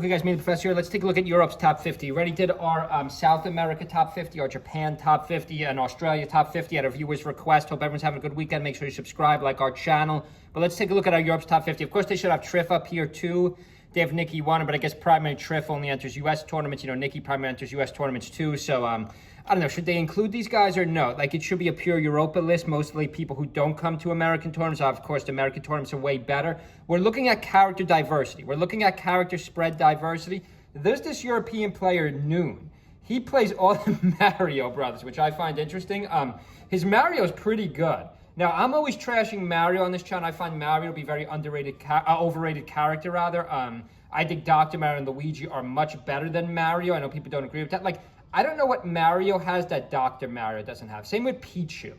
Okay, guys, me and the Professor here. Let's take a look at Europe's top 50. We already did our South America top 50, our Japan top 50, and Australia top 50 at our viewers' request. Hope everyone's having a good weekend. Make sure you subscribe, like our channel. But let's take a look at our Europe's top 50. Of course, they should have Triff up here too. They have Nikki one, but I guess primary Triff only enters U.S. tournaments. You know, Nikki primary enters U.S. tournaments too. So, I don't know. Should they include these guys or no? Like, it should be a pure Europa list, mostly people who don't come to American tournaments. Of course, the American tournaments are way better. We're looking at character diversity. We're looking at character spread diversity. There's this European player, Noon. He plays all the Mario brothers, which I find interesting. His Mario is pretty good. Now, I'm always trashing Mario on this channel. I find Mario to be very underrated, overrated character, rather. I think Dr. Mario and Luigi are much better than Mario. I know people don't agree with that. Like, I don't know what Mario has that Dr. Mario doesn't have. Same with Pichu.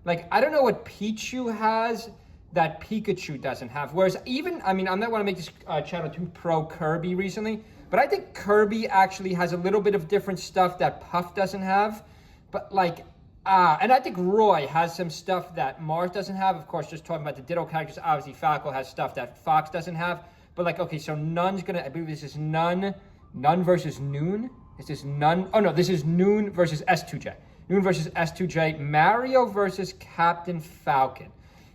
Like, I don't know what Pichu has that Pikachu doesn't have. Whereas even, I mean, I'm not want to make this channel too pro Kirby recently, but I think Kirby actually has a little bit of different stuff that Puff doesn't have. But like, and I think Roy has some stuff that Mars doesn't have. Of course, just talking about the Ditto characters, obviously Falco has stuff that Fox doesn't have. But like, okay, so Nun's gonna, I believe this is Nun versus Noon. Is this Nun? Oh no, this is Noon versus S2J. Noon versus S2J. Mario versus Captain Falcon.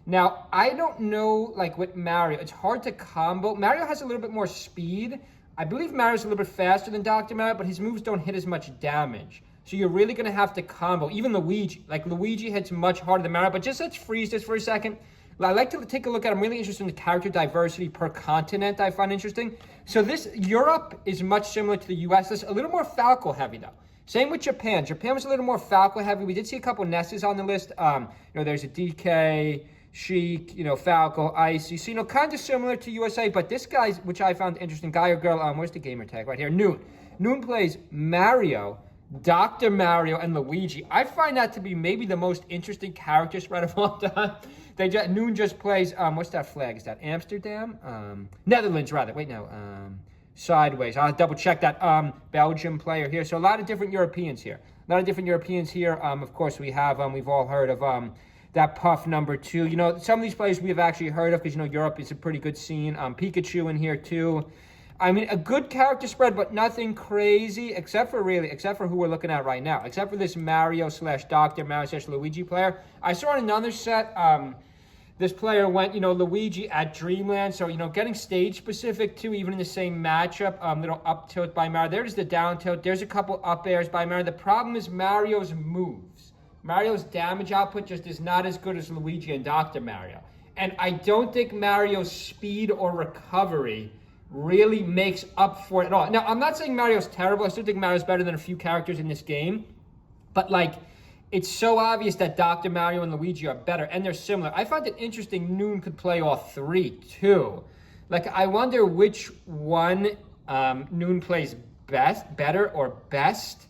Now, I don't know, like with Mario, it's hard to combo. Mario has a little bit more speed. I believe Mario's a little bit faster than Dr. Mario, but his moves don't hit as much damage. So you're really going to have to combo. Even Luigi. Like, Luigi hits much harder than Mario. But just let's freeze this for a second. I like to take a look at, I'm really interested in the character diversity per continent I find interesting. So this, Europe is much similar to the US list. A little more Falco heavy, though. Same with Japan. Japan was a little more Falco heavy. We did see a couple Nesses on the list. You know, there's a DK, Sheik, you know, Falco, Ice. You see, you know, kind of similar to USA. But this guy's, which I found interesting, guy or girl, where's the gamer tag? Right here, Noon. Noon plays Mario, Dr. Mario, and Luigi. I find that to be maybe the most interesting character spread of all time. Noon just plays, what's that flag? Is that Amsterdam? Netherlands, rather. Wait, no. Sideways. I'll double check that. Belgium player here. So a lot of different Europeans here. Of course, we have, we've all heard of that Puff number 2. You know, some of these players we have actually heard of because, you know, Europe is a pretty good scene. Pikachu in here, too. I mean, a good character spread, but nothing crazy, except for who we're looking at right now. Except for this Mario slash Dr. Mario slash Luigi player. I saw in another set, this player went, you know, Luigi at Dreamland. So, you know, getting stage specific too, even in the same matchup. Little up tilt by Mario. There's the down tilt. There's a couple up airs by Mario. The problem is Mario's moves. Mario's damage output just is not as good as Luigi and Dr. Mario. And I don't think Mario's speed or recovery really makes up for it at all. Now, I'm not saying Mario's terrible. I still think Mario's better than a few characters in this game. But, like, it's so obvious that Dr. Mario and Luigi are better, and they're similar. I find it interesting Noon could play all three, too. Like, I wonder which one Noon plays better or best.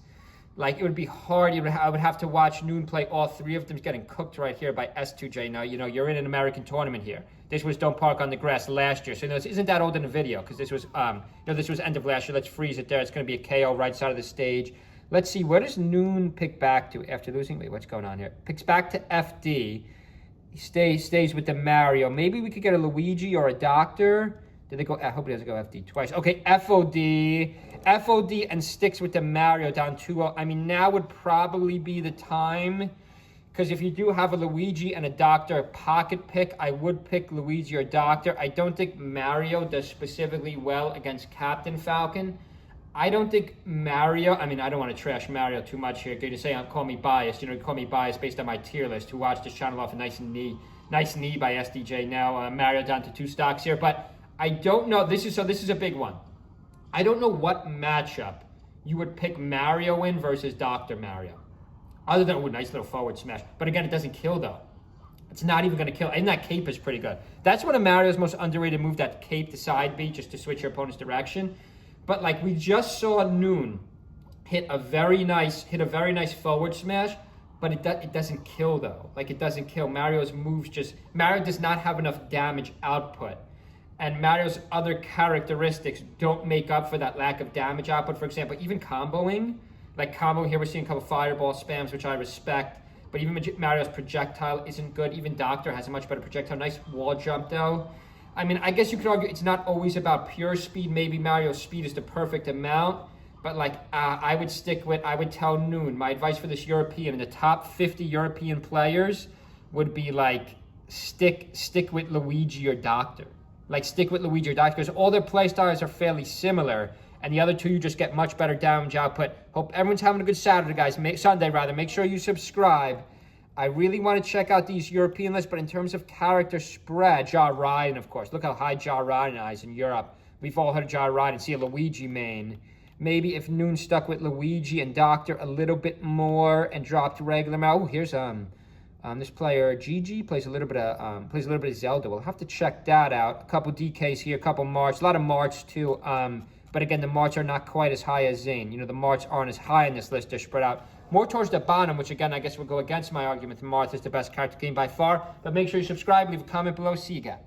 Like, it would be hard. I would have to watch Noon play all three of them. He's getting cooked right here by S2J. Now, you know, you're in an American tournament here. This was Don't Park on the Grass last year. So, you know, this isn't that old in the video because this was, you know, this was end of last year. Let's freeze it there. It's going to be a KO right side of the stage. Let's see. Where does Noon pick back to after losing? Wait, what's going on here? Picks back to FD. He stays with the Mario. Maybe we could get a Luigi or a Doctor. Did they go? I hope he doesn't go FD twice. Okay, FOD and sticks with the Mario down 2-0. I mean, now would probably be the time. Because if you do have a Luigi and a Doctor pocket pick, I would pick Luigi or Doctor. I don't think Mario does specifically well against Captain Falcon. I don't think Mario, I mean, I don't want to trash Mario too much here. Good to say, call me biased. You know, call me biased based on my tier list. Who watched this channel off a nice knee by SDJ. Now Mario down to 2 stocks here. But I don't know. This is a big one. I don't know what matchup you would pick Mario in versus Dr. Mario. Other than, nice little forward smash. But again, it doesn't kill, though. It's not even going to kill. And that cape is pretty good. That's one of Mario's most underrated moves, that cape to side B, just to switch your opponent's direction. But, like, we just saw Noon hit a very nice forward smash, but it doesn't kill, though. Like, it doesn't kill. Mario's moves Mario does not have enough damage output. And Mario's other characteristics don't make up for that lack of damage output. For example, even comboing. Like combo here, we're seeing a couple fireball spams, which I respect. But even Mario's projectile isn't good. Even Doctor has a much better projectile. Nice wall jump, though. I mean, I guess you could argue it's not always about pure speed. Maybe Mario's speed is the perfect amount. But like, I would tell Noon, my advice for this European, in the top 50 European players would be like, stick with Luigi or Doctor. Like, stick with Luigi or Doctor, because all their play styles are fairly similar. And the other two, you just get much better damage output. Hope everyone's having a good Saturday, guys. Sunday, rather. Make sure you subscribe. I really want to check out these European lists, but in terms of character spread, Ja Ryan, of course. Look how high Ja Ryan is in Europe. We've all heard of Ja Ryan and see a Luigi main. Maybe if Noon stuck with Luigi and Doctor a little bit more and dropped regular Mario. Oh, here's this player GG plays a little bit of Zelda. We'll have to check that out. A couple DKs here, a couple March, a lot of March too. But again, the March are not quite as high as Zane. You know, the March aren't as high in this list. They're spread out more towards the bottom, which again, I guess will go against my argument. The March is the best character game by far. But make sure you subscribe, leave a comment below. See you guys.